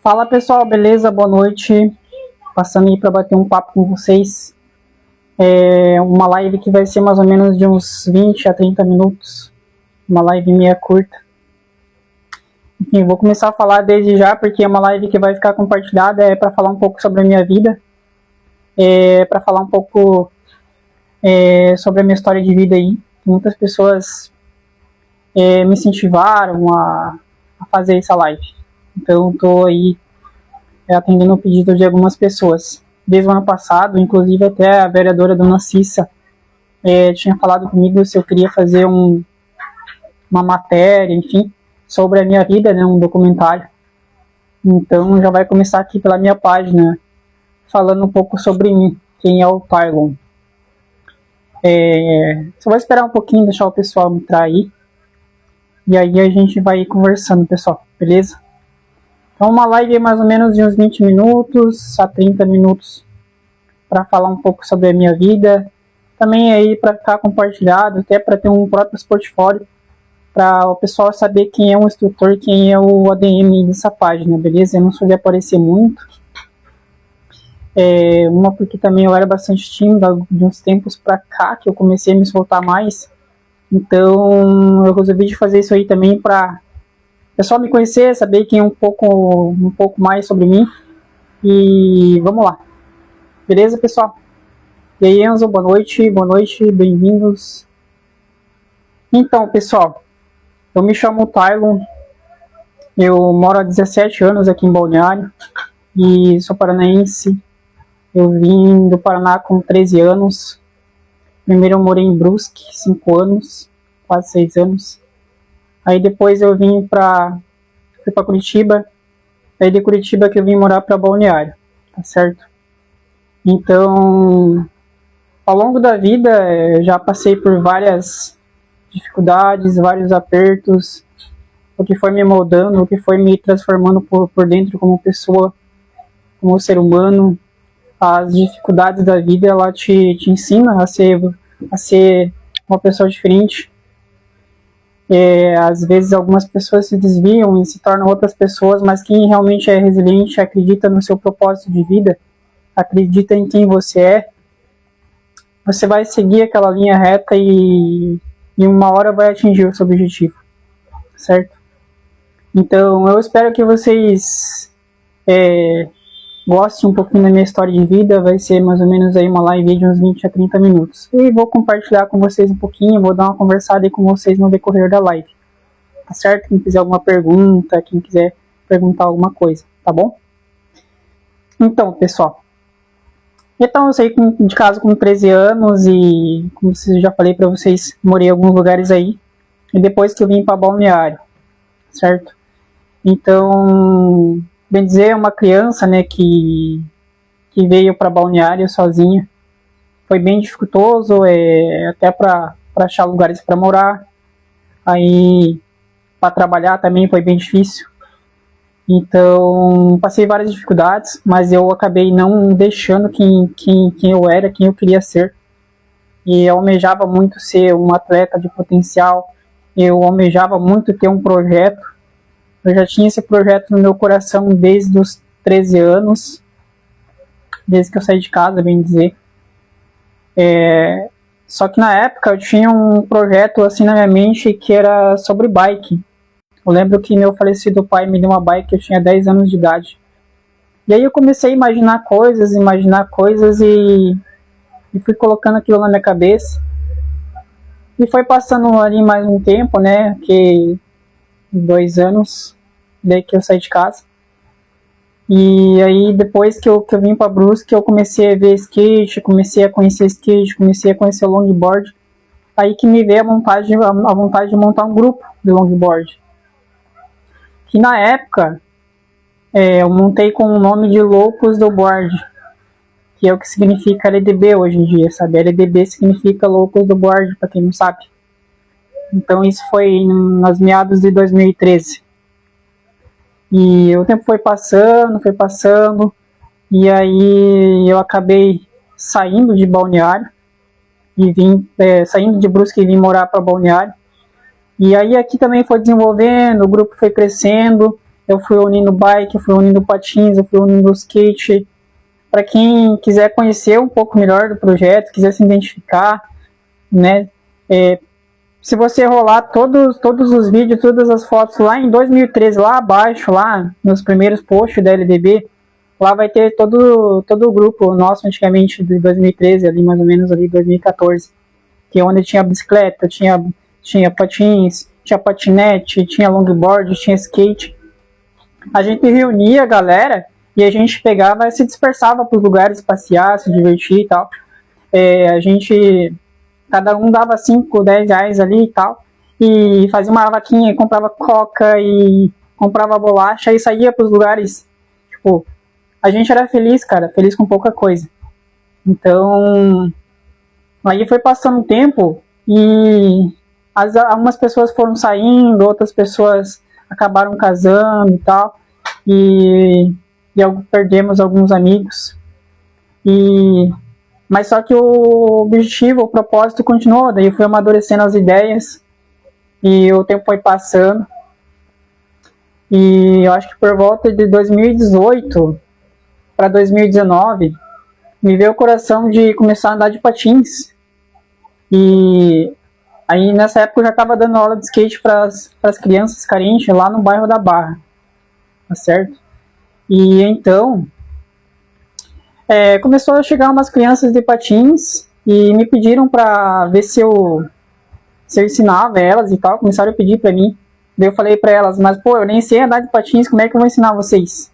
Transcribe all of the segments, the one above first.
Fala pessoal, beleza? Boa noite. Passando aí para bater um papo com vocês. Uma live que vai ser mais ou menos de uns 20 a 30 minutos. Uma live meia curta. Enfim, vou começar a falar desde já, porque é uma live que vai ficar compartilhada. Para falar um pouco sobre a minha vida. Para falar um pouco sobre a minha história de vida aí. Muitas pessoas me incentivaram a fazer essa live. Então, estou aí atendendo o pedido de algumas pessoas. Desde o ano passado, inclusive até a vereadora Dona Cissa tinha falado comigo se eu queria fazer uma matéria, enfim, sobre a minha vida, né, um documentário. Então, já vai começar aqui pela minha página, falando um pouco sobre mim, quem é o Tylon. Só vou esperar um pouquinho, deixar o pessoal entrar aí. E aí a gente vai conversando, pessoal, beleza? Então uma live mais ou menos de uns 20 minutos a 30 minutos para falar um pouco sobre a minha vida. Também aí para ficar compartilhado, até para ter um próprio portfólio, para o pessoal saber quem é um instrutor, quem é o ADM dessa página, beleza? Eu não sou de aparecer muito. Porque também eu era bastante tímido de uns tempos para cá, que eu comecei a me soltar mais. Então eu resolvi de fazer isso aí também para o pessoal me conhecer, saber quem é um pouco mais sobre mim. E vamos lá. Beleza, pessoal? E aí, Enzo, boa noite, bem-vindos. Então, pessoal, eu me chamo Tylon, eu moro há 17 anos aqui em Balneário e sou paranaense. Eu vim do Paraná com 13 anos. Primeiro eu morei em Brusque, 5 anos, quase 6 anos. Aí depois eu fui para Curitiba. Aí de Curitiba que eu vim morar para Balneário, tá certo? Então, ao longo da vida, eu já passei por várias dificuldades, vários apertos, o que foi me moldando, o que foi me transformando por dentro como pessoa, como ser humano. As dificuldades da vida, ela te ensina a ser uma pessoa diferente. Às vezes algumas pessoas se desviam e se tornam outras pessoas, mas quem realmente é resiliente, acredita no seu propósito de vida, acredita em quem você é, você vai seguir aquela linha reta e uma hora vai atingir o seu objetivo, certo? Então eu espero que vocês gostem um pouquinho da minha história de vida. Vai ser mais ou menos aí uma live de uns 20 a 30 minutos. E vou compartilhar com vocês um pouquinho, vou dar uma conversada aí com vocês no decorrer da live. Tá certo? Quem quiser alguma pergunta, quem quiser perguntar alguma coisa, tá bom? Então, pessoal. Então, eu saí de casa com 13 anos e, como eu já falei pra vocês, morei em alguns lugares aí. E depois que eu vim pra Balneário, certo? Então, bem dizer, uma criança, né, que veio para Balneário sozinha. Foi bem dificultoso, até para achar lugares para morar. Aí, para trabalhar também foi bem difícil. Então, passei várias dificuldades, mas eu acabei não deixando quem eu era, quem eu queria ser. E eu almejava muito ser um atleta de potencial. Eu almejava muito ter um projeto. Eu já tinha esse projeto no meu coração desde os 13 anos, desde que eu saí de casa, bem dizer. Só que na época eu tinha um projeto assim na minha mente que era sobre bike. Eu lembro que meu falecido pai me deu uma bike, eu tinha 10 anos de idade. E aí eu comecei a imaginar coisas e fui colocando aquilo na minha cabeça. E foi passando ali mais um tempo, né, que 2 anos, daí que eu saí de casa. E aí depois que eu vim para Brusque, eu comecei a ver skate, comecei a conhecer o longboard. Aí que me veio a vontade de montar um grupo de longboard. Que na época eu montei com o nome de Loucos do Board, que é o que significa LDB hoje em dia, sabe? LDB significa Loucos do Board, para quem não sabe. Então isso foi nas meados de 2013. E o tempo foi passando, e aí eu acabei saindo de Balneário, e saindo de Brusque e vim morar para Balneário. E aí aqui também foi desenvolvendo, o grupo foi crescendo, eu fui unindo bike, eu fui unindo patins, eu fui unindo skate. Para quem quiser conhecer um pouco melhor do projeto, quiser se identificar, né? Se você rolar todos os vídeos, todas as fotos lá em 2013, lá abaixo, lá nos primeiros posts da LDB, lá vai ter todo o grupo nosso antigamente de 2013, ali mais ou menos ali 2014, que é onde tinha bicicleta, tinha patins, tinha patinete, tinha longboard, tinha skate. A gente reunia a galera e a gente pegava e se dispersava para os lugares passear, se divertir e tal. Cada um dava 5, 10 reais ali e tal, e fazia uma vaquinha, comprava coca e comprava bolacha e saía para os lugares. Tipo, a gente era feliz, cara, feliz com pouca coisa. Então, aí foi passando o tempo e algumas pessoas foram saindo, outras pessoas acabaram casando e tal, e perdemos alguns amigos. Mas só que o objetivo, o propósito continuou, daí eu fui amadurecendo as ideias e o tempo foi passando. E eu acho que por volta de 2018 para 2019, me veio o coração de começar a andar de patins. E aí nessa época eu já estava dando aula de skate para as crianças carentes lá no bairro da Barra, tá certo? E então começou a chegar umas crianças de patins e me pediram para ver se eu ensinava elas e tal, começaram a pedir para mim. Daí eu falei para elas, mas pô, eu nem sei andar de patins, como é que eu vou ensinar vocês?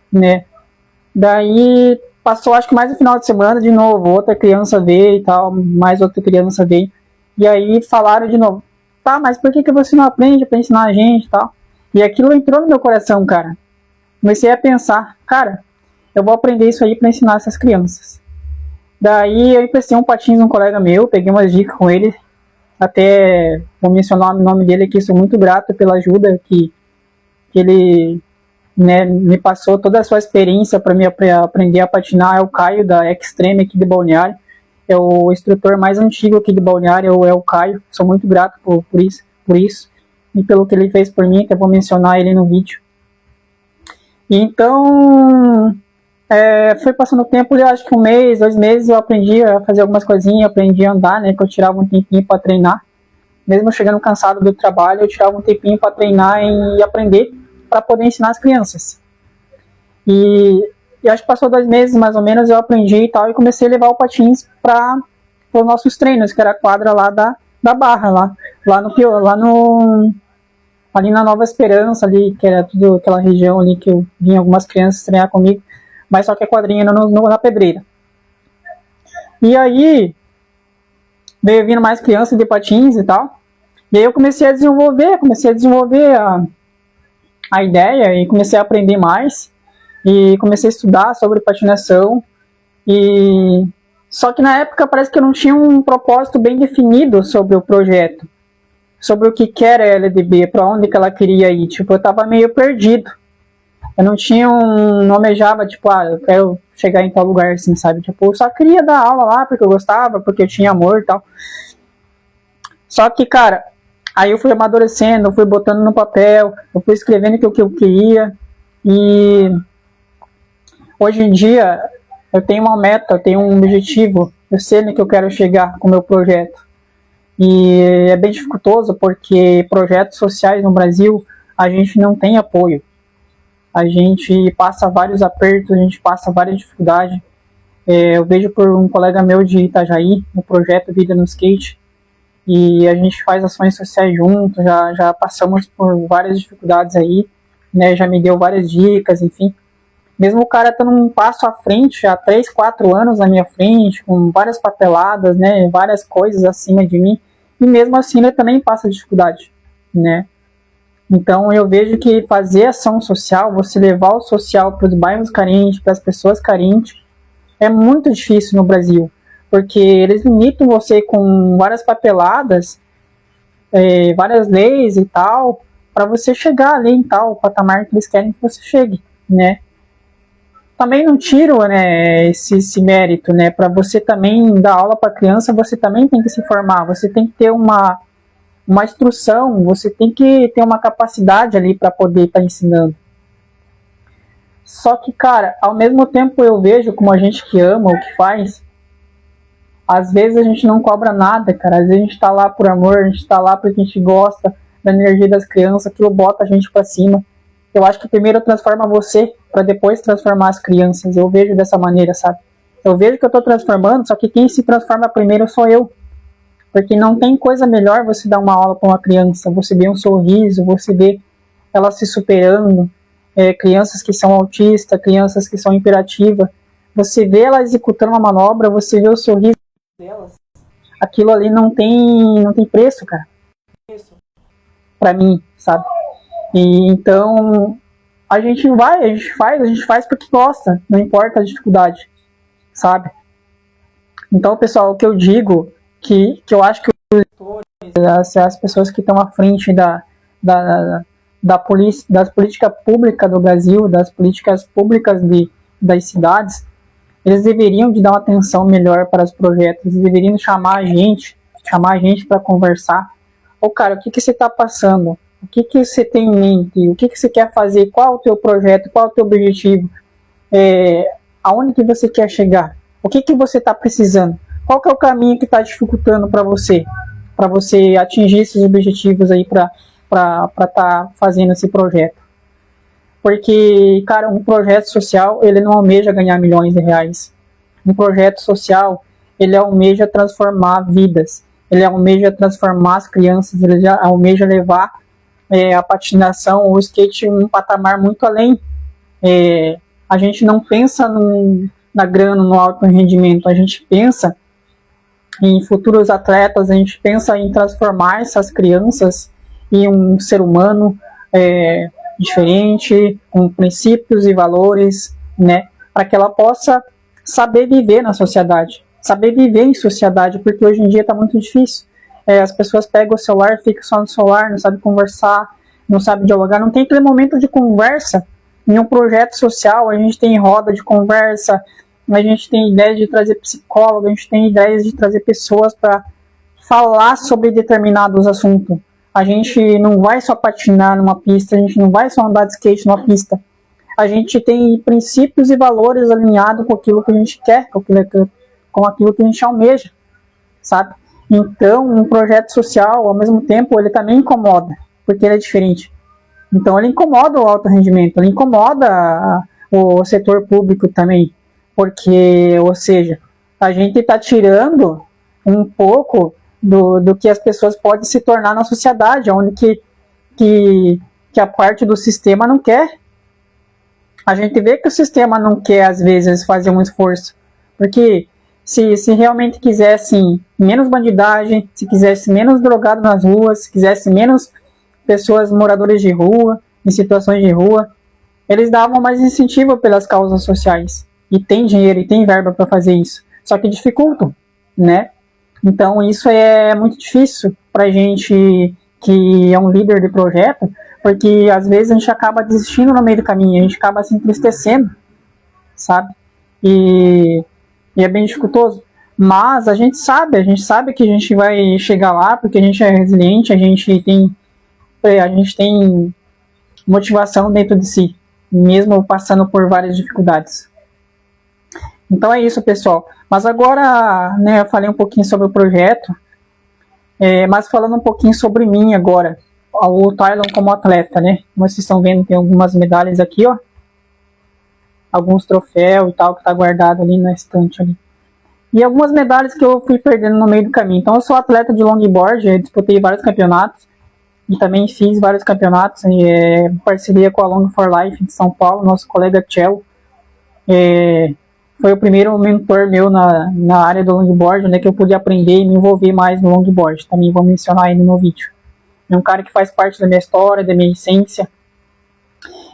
Né? Daí passou acho que mais no final de semana de novo, outra criança veio e tal, mais outra criança veio. E aí falaram de novo, tá, mas por que você não aprende para ensinar a gente e tal? E aquilo entrou no meu coração, cara. Comecei a pensar, cara, eu vou aprender isso aí para ensinar essas crianças. Daí eu emprestei um patins a um colega meu, peguei umas dicas com ele, até vou mencionar o nome dele aqui, sou muito grato pela ajuda que ele, né, me passou, toda a sua experiência para me aprender a patinar. É o Caio da Extreme aqui de Balneário, é o instrutor mais antigo aqui de Balneário, é o Caio, sou muito grato por isso e pelo que ele fez por mim, até vou mencionar ele no vídeo. E então foi passando o tempo, eu acho que 1 mês, 2 meses, eu aprendi a fazer algumas coisinhas, aprendi a andar, né, que eu tirava um tempinho para treinar. Mesmo chegando cansado do trabalho, eu tirava um tempinho para treinar e aprender para poder ensinar as crianças. E acho que passou 2 meses, mais ou menos, eu aprendi e tal, e comecei a levar o patins para os nossos treinos, que era a quadra lá da Barra, ali na Nova Esperança, ali, que era tudo aquela região ali que eu vinha algumas crianças treinar comigo, mas só que a quadrinha era na Pedreira. E aí veio vindo mais crianças de patins e tal, e aí eu comecei a desenvolver a ideia e comecei a aprender mais e comecei a estudar sobre patinação. E só que na época parece que eu não tinha um propósito bem definido sobre o projeto, sobre o que era a LDB, para onde que ela queria ir. Tipo, eu tava meio perdido. Eu não tinha não almejava, tipo, eu quero chegar em tal lugar, assim, sabe? Tipo, eu só queria dar aula lá porque eu gostava, porque eu tinha amor e tal. Só que, cara, aí eu fui amadurecendo, eu fui botando no papel, eu fui escrevendo o que eu queria. E hoje em dia eu tenho uma meta, eu tenho um objetivo, eu sei no que eu quero chegar com o meu projeto. E é bem dificultoso porque projetos sociais no Brasil a gente não tem apoio. A gente passa vários apertos, a gente passa várias dificuldades. Eu vejo por um colega meu de Itajaí, no projeto Vida no Skate, e a gente faz ações sociais juntos, já passamos por várias dificuldades aí, né, já me deu várias dicas, enfim. Mesmo o cara estando um passo à frente, já 3, 4 anos na minha frente, com várias papeladas, né, várias coisas acima de mim, e mesmo assim ele também passa dificuldade, né. Então eu vejo que fazer ação social, você levar o social para os bairros carentes, para as pessoas carentes, é muito difícil no Brasil, porque eles limitam você com várias papeladas, várias leis e tal, para você chegar ali em tal patamar que eles querem que você chegue, né. Também não tiro, né, esse mérito, né, para você também dar aula para criança, você também tem que se formar, você tem que ter uma uma instrução, você tem que ter uma capacidade ali para poder estar ensinando. Só que, cara, ao mesmo tempo eu vejo como a gente que ama o que faz, às vezes a gente não cobra nada, cara. Às vezes a gente tá lá por amor, a gente tá lá porque a gente gosta da energia das crianças, aquilo bota a gente pra cima. Eu acho que primeiro transforma você, pra depois transformar as crianças. Eu vejo dessa maneira, sabe? Eu vejo que eu tô transformando, só que quem se transforma primeiro sou eu. Porque não tem coisa melhor você dar uma aula pra uma criança, você vê um sorriso, você vê ela se superando, crianças que são autistas, crianças que são imperativas, você vê ela executando uma manobra, você vê o sorriso delas, aquilo ali não tem preço, cara, pra mim, sabe? E então a gente faz porque gosta, não importa a dificuldade, sabe? Então, pessoal, o que eu digo, que eu acho que as pessoas que estão à frente das políticas públicas do Brasil, das políticas públicas das cidades, eles deveriam de dar uma atenção melhor para os projetos, eles deveriam chamar a gente para conversar. Ô, cara, o que você está passando? O que você tem em mente? O que você quer fazer? Qual é o teu projeto? Qual é o teu objetivo? Aonde que você quer chegar? O que você está precisando? Qual que é o caminho que está dificultando para você atingir esses objetivos aí para estar fazendo esse projeto? Porque, cara, um projeto social, ele não almeja ganhar milhões de reais. Um projeto social, ele almeja transformar vidas. Ele almeja transformar as crianças, ele já almeja levar a patinação, o skate um patamar muito além. A gente não pensa na grana, no alto rendimento, a gente pensa em futuros atletas, a gente pensa em transformar essas crianças em um ser humano diferente, com princípios e valores, né, para que ela possa saber viver na sociedade, saber viver em sociedade, porque hoje em dia está muito difícil. As pessoas pegam o celular, ficam só no celular, não sabem conversar, não sabem dialogar, não tem aquele momento de conversa. Em um projeto social, a gente tem roda de conversa, a gente tem ideia de trazer psicólogo, a gente tem ideias de trazer pessoas para falar sobre determinados assuntos. A gente não vai só patinar numa pista, a gente não vai só andar de skate numa pista. A gente tem princípios e valores alinhados com aquilo que a gente quer, com aquilo que a gente almeja, sabe? Então, um projeto social, ao mesmo tempo, ele também incomoda, porque ele é diferente. Então, ele incomoda o alto rendimento, ele incomoda o setor público também, porque, ou seja, a gente está tirando um pouco do que as pessoas podem se tornar na sociedade, onde que a parte do sistema não quer. A gente vê que o sistema não quer, às vezes, fazer um esforço, porque se realmente quisesse menos bandidagem, se quisesse menos drogado nas ruas, se quisesse menos pessoas moradores de rua, em situações de rua, eles davam mais incentivo pelas causas sociais. E tem dinheiro e tem verba para fazer isso. Só que dificultam, né? Então isso é muito difícil para a gente que é um líder de projeto, porque às vezes a gente acaba desistindo no meio do caminho, a gente acaba se entristecendo, sabe? E é bem dificultoso. Mas a gente sabe que a gente vai chegar lá, porque a gente é resiliente, a gente tem motivação dentro de si, mesmo passando por várias dificuldades. Então é isso, pessoal. Mas agora, né, eu falei um pouquinho sobre o projeto, mas falando um pouquinho sobre mim agora, o Tylon como atleta, né? Como vocês estão vendo, tem algumas medalhas aqui, ó. Alguns troféus e tal, que tá guardado ali na estante ali. E algumas medalhas que eu fui perdendo no meio do caminho. Então eu sou atleta de longboard, eu disputei vários campeonatos. E também fiz vários campeonatos em parceria com a Long for Life de São Paulo, nosso colega Tchel. Foi o primeiro mentor meu na área do longboard, né, que eu pude aprender e me envolver mais no longboard. Também vou mencionar ele no vídeo. É um cara que faz parte da minha história, da minha essência.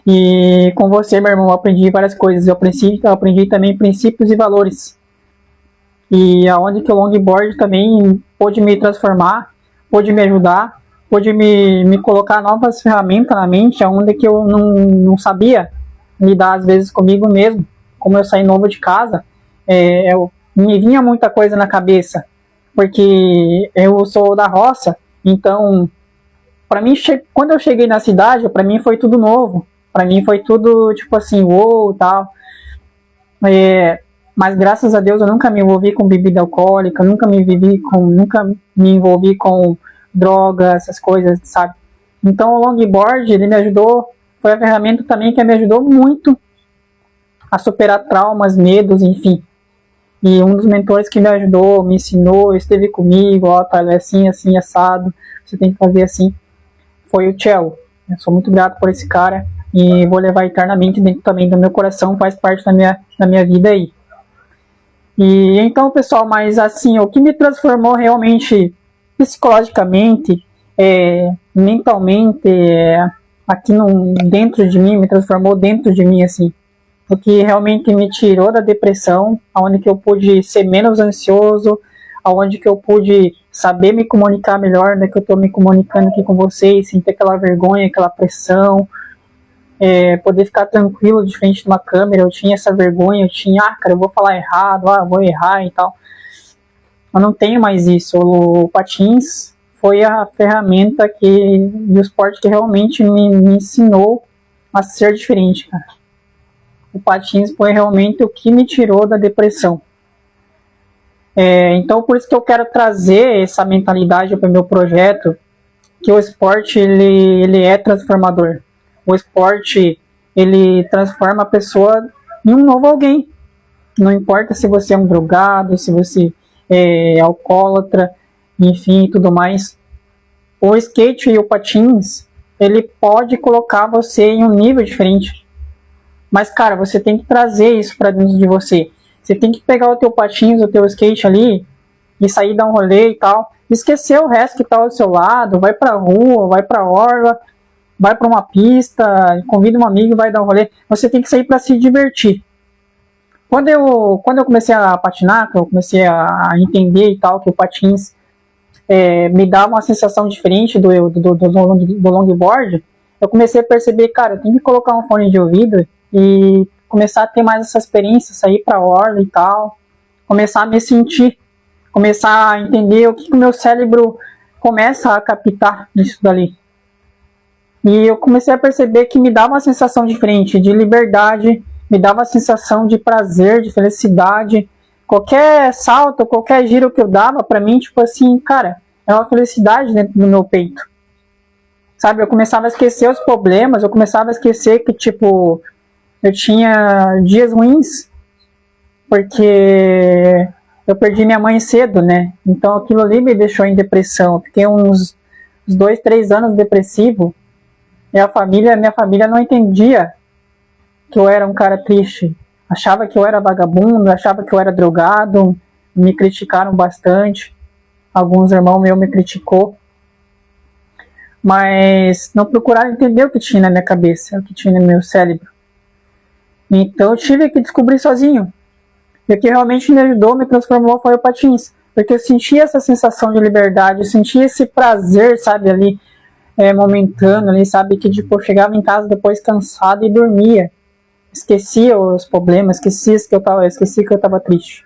E com você, meu irmão, eu aprendi várias coisas. Eu aprendi também princípios e valores. E aonde que o longboard também pôde me transformar, pôde me ajudar, pôde me colocar novas ferramentas na mente, onde que eu não sabia lidar às vezes comigo mesmo. Como eu saí novo de casa, me vinha muita coisa na cabeça, porque eu sou da roça, Então, para mim, quando eu cheguei na cidade, para mim foi tudo novo. Para mim foi tudo, tipo assim, uou, tal. Mas graças a Deus eu nunca me envolvi com bebida alcoólica, nunca me envolvi com droga, essas coisas, sabe? Então o longboard, ele me ajudou, foi a ferramenta também que me ajudou muito a superar traumas, medos, enfim. E um dos mentores que me ajudou, me ensinou, esteve comigo, ó, tá, é assim, assim, assado, você tem que fazer assim, foi o Cello. Eu sou muito grato por esse cara e vou levar eternamente dentro também do meu coração, faz parte da minha vida aí. E então, pessoal, mas assim, o que me transformou realmente psicologicamente, mentalmente, aqui dentro de mim, me transformou dentro de mim, assim, o que realmente me tirou da depressão, aonde que eu pude ser menos ansioso, aonde que eu pude saber me comunicar melhor, né, que eu estou me comunicando aqui com vocês, sem ter aquela vergonha, aquela pressão, poder ficar tranquilo de frente de uma câmera. Eu tinha essa vergonha, eu tinha, cara, eu vou falar errado, vou errar e tal. Eu não tenho mais isso. O patins foi a ferramenta e o esporte que realmente me ensinou a ser diferente, cara. O patins foi realmente o que me tirou da depressão. Então, por isso que eu quero trazer essa mentalidade para o meu projeto, que o esporte ele é transformador. O esporte ele transforma a pessoa em um novo alguém. Não importa se você é um drogado, se você é alcoólatra, enfim, tudo mais. O skate e o patins, ele pode colocar você em um nível diferente. Mas, cara, você tem que trazer isso para dentro de você. Você tem que pegar o teu patins, o teu skate ali, e sair dar um rolê e tal. Esquecer o resto que tá ao seu lado, vai pra rua, vai pra orla, vai pra uma pista, convida um amigo e vai dar um rolê. Você tem que sair para se divertir. Quando eu comecei a patinar, que eu comecei a entender e tal, que o patins me dá uma sensação diferente do longboard, eu comecei a perceber, cara, eu tenho que colocar um fone de ouvido e começar a ter mais essa experiência, sair pra orla e tal, começar a me sentir, começar a entender o que o meu cérebro começa a captar nisso dali. E eu comecei a perceber que me dava uma sensação diferente, de liberdade, me dava uma sensação de prazer, de felicidade. Qualquer salto, qualquer giro que eu dava, pra mim, tipo assim, cara, é uma felicidade dentro do meu peito. Sabe, eu começava a esquecer os problemas, eu começava a esquecer que, tipo, eu tinha dias ruins, porque eu perdi minha mãe cedo, né? Então aquilo ali me deixou em depressão. Eu fiquei uns 2, 3 anos depressivo. E minha família não entendia que eu era um cara triste. Achava que eu era vagabundo, achava que eu era drogado. Me criticaram bastante. Alguns irmãos meus me criticou. Mas não procuraram entender o que tinha na minha cabeça, o que tinha no meu cérebro. Então eu tive que descobrir sozinho. E o que realmente me ajudou, me transformou, foi o patins. Porque eu sentia essa sensação de liberdade, eu sentia esse prazer, sabe, ali, momentâneo, ali, sabe, que tipo, eu chegava em casa depois cansado e dormia. Esquecia os problemas, esquecia que eu tava triste.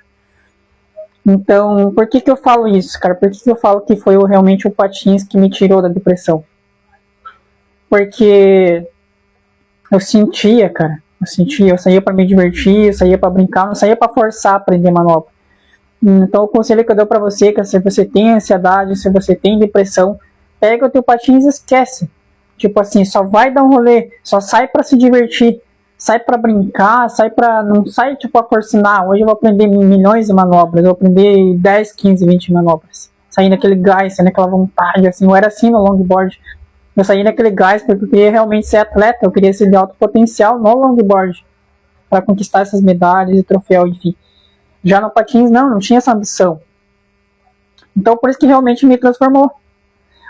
Então, por que eu falo isso, cara? Por que eu falo que foi realmente o patins que me tirou da depressão? Porque eu sentia, cara. Eu saía para me divertir, eu saía para brincar, não saía para forçar a aprender manobra. Então o conselho que eu dou para você, que se você tem ansiedade, se você tem depressão, pega o teu patins e esquece. Tipo assim, só vai dar um rolê, só sai para se divertir, sai para brincar, não sai tipo a forçar, hoje eu vou aprender milhões de manobras, eu vou aprender 10, 15, 20 manobras. Sair naquele gás, sair naquela vontade, assim, eu era assim no longboard. Eu saí naquele gás porque eu queria realmente ser atleta, eu queria ser de alto potencial no longboard para conquistar essas medalhas e troféu, enfim. Já no patins não tinha essa ambição. Então por isso que realmente me transformou.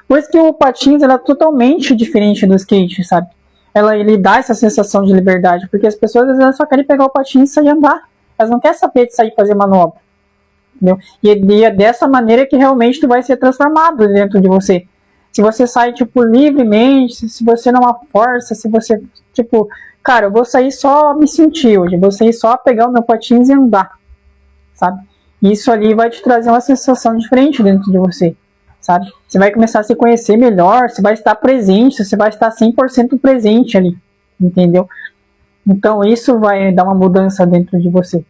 Por isso que o patins é totalmente diferente do skate, sabe? Ele dá essa sensação de liberdade, porque as pessoas às vezes só querem pegar o patins e sair andar. Elas não querem saber de sair fazer manobra. Entendeu? E é dessa maneira que realmente tu vai ser transformado dentro de você. Se você sai, tipo, livremente, se você não há força, se você, tipo, cara, eu vou sair só me sentir hoje, eu vou sair só pegar o meu patins e andar, sabe? Isso ali vai te trazer uma sensação diferente dentro de você. sabe? Você vai começar a se conhecer melhor, você vai estar presente, você vai estar 100% presente ali, entendeu? Então isso vai dar uma mudança dentro de você.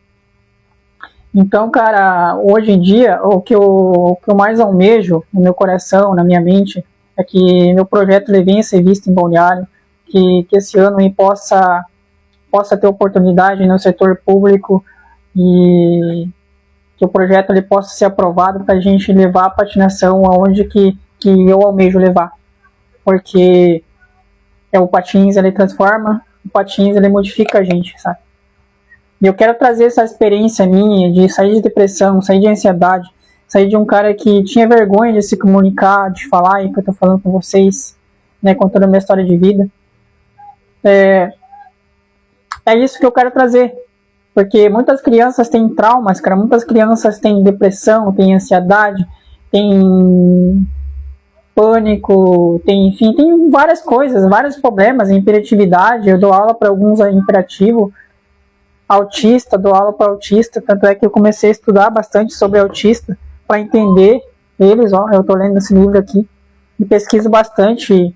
Então, cara, hoje em dia, o que eu mais almejo no meu coração, na minha mente, é que meu projeto ele venha a ser visto em Balneário, que esse ano eu possa ter oportunidade no setor público e que o projeto ele possa ser aprovado para a gente levar a patinação aonde que eu almejo levar. Porque o patins ele transforma, o patins ele modifica a gente, sabe? E eu quero trazer essa experiência minha de sair de depressão, sair de ansiedade, sair de um cara que tinha vergonha de se comunicar, de falar, e que eu tô falando com vocês, né, contando a minha história de vida. É isso que eu quero trazer. Porque muitas crianças têm traumas, cara, muitas crianças têm depressão, têm ansiedade, têm pânico, enfim, tem várias coisas, vários problemas, hiperatividade. Eu dou aula para alguns hiperativo, autista, dou aula para autista, tanto é que eu comecei a estudar bastante sobre autista para entender eles. Ó, eu estou lendo esse livro aqui e pesquiso bastante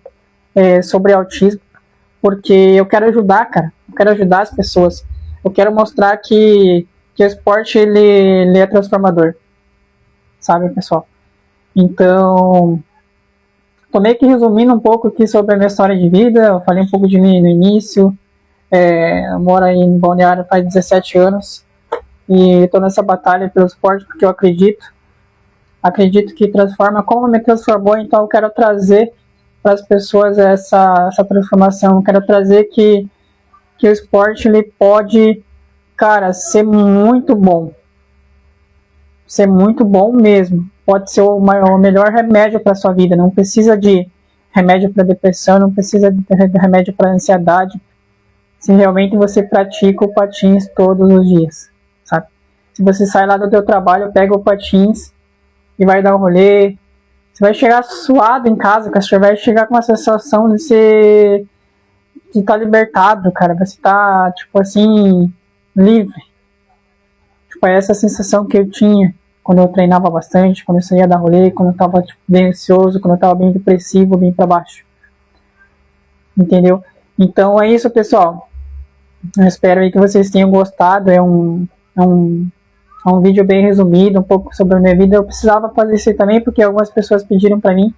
sobre autismo, porque eu quero ajudar, cara, eu quero ajudar as pessoas, eu quero mostrar que o esporte ele é transformador, sabe, pessoal? Então, tô meio que resumindo um pouco aqui sobre a minha história de vida. Eu falei um pouco de mim no início. Eu moro aí em Balneário faz 17 anos e estou nessa batalha pelo esporte porque eu acredito que transforma, como me transformou. Então eu quero trazer para as pessoas essa transformação. Eu quero trazer que o esporte ele pode, cara, ser muito bom mesmo. Pode ser o melhor remédio para sua vida. Não precisa de remédio para depressão, não precisa de remédio para ansiedade, se realmente você pratica o patins todos os dias, sabe? Se você sai lá do teu trabalho, pega o patins e vai dar um rolê, você vai chegar suado em casa, cara, você vai chegar com uma sensação de estar libertado, cara, você tá, tipo assim, livre. Tipo, é essa sensação que eu tinha quando eu treinava bastante, quando eu saía dar rolê, quando eu tava tipo, bem ansioso, quando eu tava bem depressivo, bem pra baixo. Entendeu? Então é isso, pessoal. Eu espero aí que vocês tenham gostado. É um vídeo bem resumido, um pouco sobre a minha vida. Eu precisava fazer isso também porque algumas pessoas pediram para mim.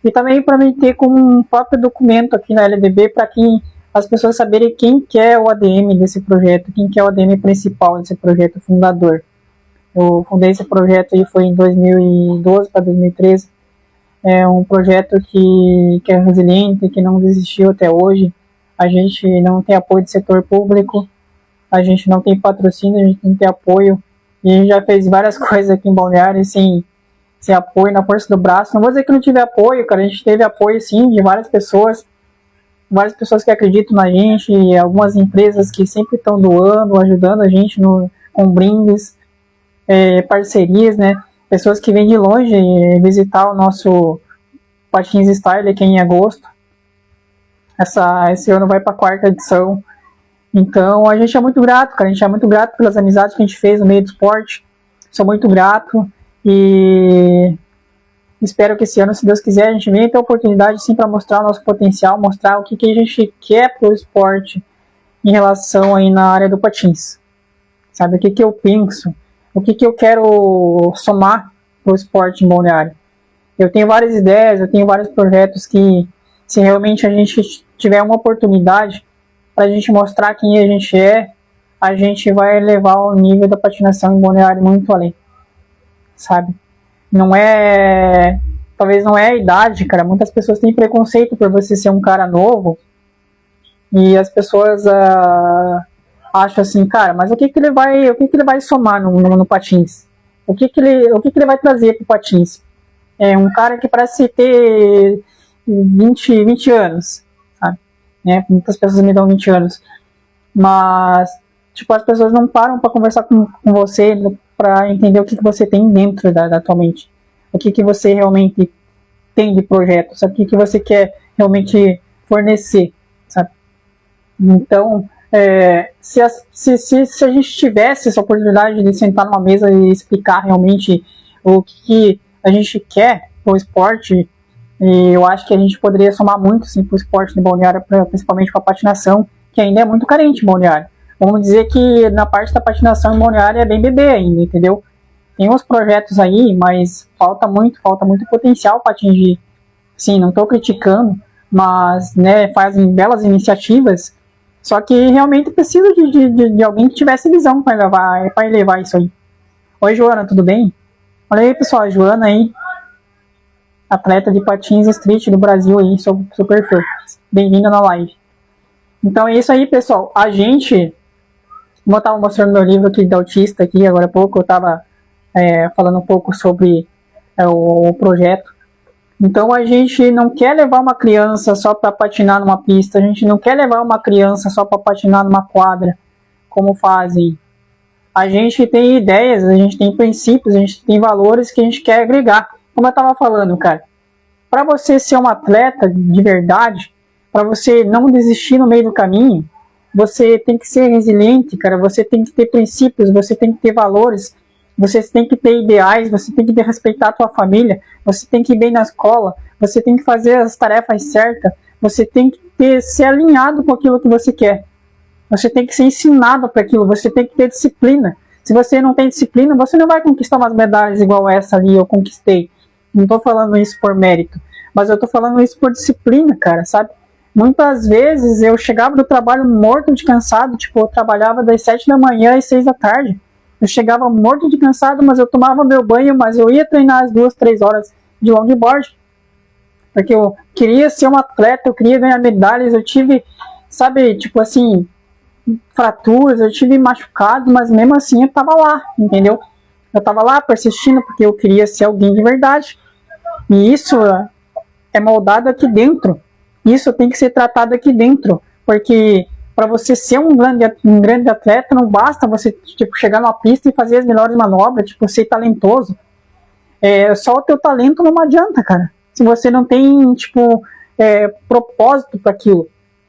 E também para mim ter como um próprio documento aqui na LDB para que as pessoas saberem quem que é o ADM desse projeto, quem que é o ADM principal desse projeto, fundador. Eu fundei esse projeto aí foi em 2012 para 2013. É um projeto que é resiliente, que não desistiu até hoje. A gente não tem apoio do setor público, a gente não tem patrocínio, a gente não tem apoio. E a gente já fez várias coisas aqui em Balneário sem apoio, na força do braço. Não vou dizer que não tive apoio, cara, a gente teve apoio sim de várias pessoas que acreditam na gente, e algumas empresas que sempre estão doando, ajudando a gente com brindes, parcerias, né? Pessoas que vêm de longe visitar o nosso Patins Style aqui em agosto. Esse ano vai para a 4ª edição. Então a gente é muito grato, cara. A gente é muito grato pelas amizades que a gente fez no meio do esporte. Sou muito grato e espero que esse ano, se Deus quiser, a gente venha ter a oportunidade sim para mostrar o nosso potencial, mostrar o que a gente quer pro esporte em relação aí na área do patins. Sabe, o que eu penso, o que eu quero somar pro esporte em Balneário. Eu tenho várias ideias, eu tenho vários projetos que, se realmente a gente tiver uma oportunidade para a gente mostrar quem a gente vai levar o nível da patinação em Balneário muito além, sabe? Talvez não é a idade, cara. Muitas pessoas têm preconceito por você ser um cara novo e as pessoas acham assim, cara, mas o que ele vai somar no patins? O que ele vai trazer pro patins? É um cara que parece ter 20 anos, sabe? Né? Muitas pessoas me dão 20 anos. Mas, tipo, as pessoas não param para conversar com você para entender o que você tem dentro da tua mente. O que você realmente tem de projeto, sabe? O que você quer realmente fornecer, sabe? Então, se a gente tivesse essa oportunidade de sentar numa mesa e explicar realmente o que a gente quer pro esporte, e eu acho que a gente poderia somar muito, sim, pro esporte de Balneário, principalmente com a patinação, que ainda é muito carente em Balneário. Vamos dizer que na parte da patinação em Balneário é bem bebê ainda, entendeu? Tem uns projetos aí, mas falta muito potencial para atingir. Sim, não estou criticando, mas né, fazem belas iniciativas, só que realmente precisa de alguém que tivesse visão para levar isso aí. Oi, Joana, tudo bem? Olha aí, pessoal, a Joana aí, atleta de patins street do Brasil aí, super fã. Bem-vinda na live. Então é isso aí, pessoal. A gente, como eu estava mostrando meu livro aqui de autista aqui, agora há pouco, eu estava falando um pouco sobre o projeto. Então a gente não quer levar uma criança só para patinar numa pista, a gente não quer levar uma criança só para patinar numa quadra, como fazem. A gente tem ideias, a gente tem princípios, a gente tem valores que a gente quer agregar. Como eu estava falando, cara, para você ser um atleta de verdade, para você não desistir no meio do caminho, você tem que ser resiliente, cara, você tem que ter princípios, você tem que ter valores, você tem que ter ideais, você tem que respeitar a tua família, você tem que ir bem na escola, você tem que fazer as tarefas certas, você tem que ser alinhado com aquilo que você quer. Você tem que ser ensinado para aquilo, você tem que ter disciplina. Se você não tem disciplina, você não vai conquistar umas medalhas igual essa ali eu conquistei. Não estou falando isso por mérito, mas eu estou falando isso por disciplina, cara, sabe? Muitas vezes eu chegava do trabalho morto de cansado, tipo, eu trabalhava das 7 da manhã às 6 da tarde. Eu chegava morto de cansado, mas eu tomava meu banho, mas eu ia treinar as 2, 3 horas de longboard. Porque eu queria ser um atleta, eu queria ganhar medalhas, eu tive, sabe, tipo assim, fraturas, eu tive machucado, mas mesmo assim eu tava lá, entendeu? Eu tava lá persistindo porque eu queria ser alguém de verdade. E isso é moldado aqui dentro. Isso tem que ser tratado aqui dentro. Porque para você ser um grande atleta, não basta você tipo, chegar numa pista e fazer as melhores manobras, tipo, ser talentoso. Só o teu talento não adianta, cara. Se você não tem, tipo, propósito para aquilo.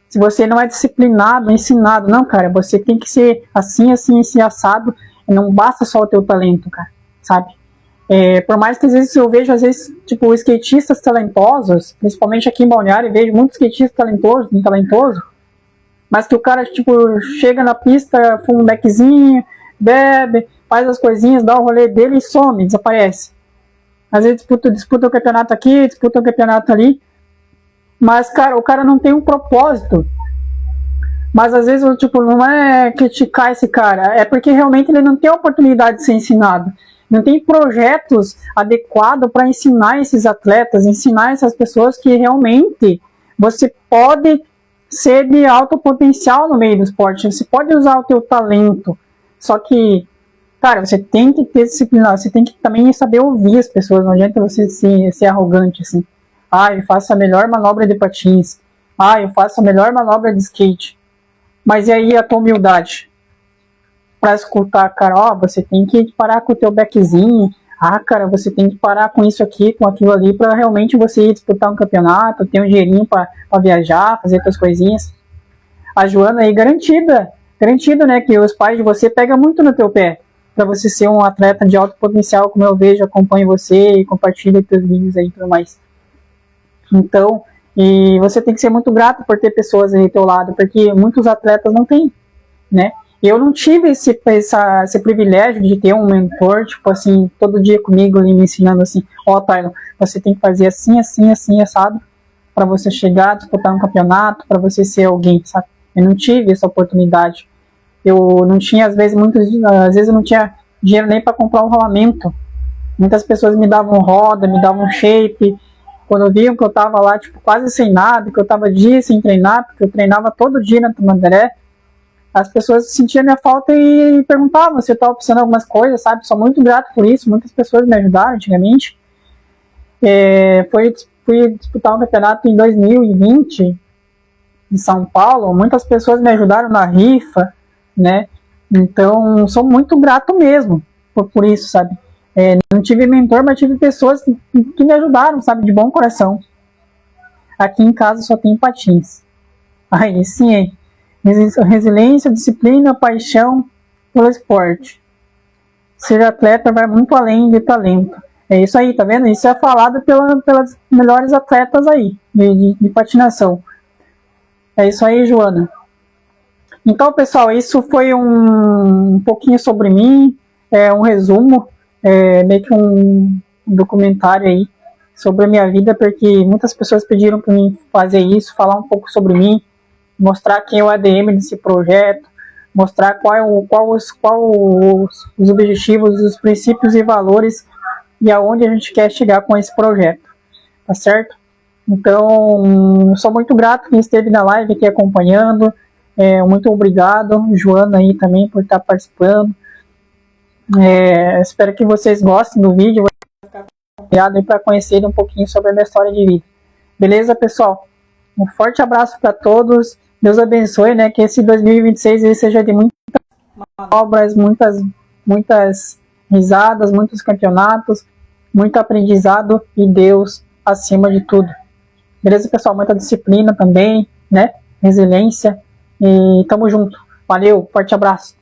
Se você não é disciplinado, ensinado. Não, cara, você tem que ser assim, assado. Não basta só o teu talento, cara, sabe? Por mais que às vezes eu vejo, tipo, skatistas talentosos, principalmente aqui em Balneário, vejo muitos skatistas talentosos, mas que o cara, tipo, chega na pista, fuma um beckzinho, bebe, faz as coisinhas, dá o rolê dele e some, desaparece. Às vezes disputa o campeonato aqui, disputa o campeonato ali, mas, cara, o cara não tem um propósito. Mas às vezes, tipo, não é criticar esse cara, é porque realmente ele não tem oportunidade de ser ensinado. Não tem projetos adequados para ensinar esses atletas, ensinar essas pessoas que realmente você pode ser de alto potencial no meio do esporte. Você pode usar o teu talento, só que, cara, você tem que ter disciplina, você tem que também saber ouvir as pessoas. Não adianta você ser arrogante assim. Eu faço a melhor manobra de patins. Eu faço a melhor manobra de skate. Mas e aí a tua humildade? Pra escutar, cara, você tem que parar com o teu beckzinho. Cara, você tem que parar com isso aqui, com aquilo ali, pra realmente você ir disputar um campeonato, ter um dinheirinho pra viajar, fazer tuas coisinhas. A Joana aí, garantido, né, que os pais de você pegam muito no teu pé, pra você ser um atleta de alto potencial, como eu vejo, acompanho você e compartilho teus vídeos aí e tudo mais. Então, e você tem que ser muito grato por ter pessoas aí do teu lado, porque muitos atletas não têm, né? Eu não tive esse privilégio de ter um mentor, tipo assim, todo dia comigo ali me ensinando assim, Taylor, você tem que fazer assim, assado, para você chegar, disputar um campeonato, para você ser alguém, sabe? Eu não tive essa oportunidade. Eu não tinha, às vezes eu não tinha dinheiro nem para comprar um rolamento. Muitas pessoas me davam roda, me davam shape. Quando viam que eu tava lá, tipo, quase sem nada, que eu tava dias sem treinar, porque eu treinava todo dia na Tamandaré, as pessoas sentiam minha falta e perguntavam se eu estava precisando de algumas coisas, sabe? Sou muito grato por isso, muitas pessoas me ajudaram antigamente. Fui disputar um campeonato em 2020 em São Paulo, muitas pessoas me ajudaram na rifa, né? Então, sou muito grato mesmo por isso, sabe? Não tive mentor, mas tive pessoas que me ajudaram, sabe? De bom coração. Aqui em casa só tem patins. Aí sim, resiliência, disciplina, paixão pelo esporte. Ser atleta vai muito além de talento. É isso aí, tá vendo? Isso é falado pelas melhores atletas aí, de patinação. É isso aí, Joana. Então, pessoal, isso foi um pouquinho sobre mim, um resumo, meio que um documentário aí sobre a minha vida, porque muitas pessoas pediram para mim fazer isso, falar um pouco sobre mim, mostrar quem é o ADM desse projeto, mostrar qual os objetivos, os princípios e valores e aonde a gente quer chegar com esse projeto, tá certo? Então, sou muito grato quem esteve na live aqui acompanhando, muito obrigado, Joana aí também por estar participando. Espero que vocês gostem do vídeo, obrigado para conhecerem um pouquinho sobre a minha história de vida. Beleza, pessoal? Um forte abraço para todos, Deus abençoe, né, que esse 2026 ele seja de muitas obras, muitas risadas, muitos campeonatos, muito aprendizado e Deus acima de tudo. Beleza, pessoal? Muita disciplina também, né? Resiliência. E tamo junto. Valeu, forte abraço.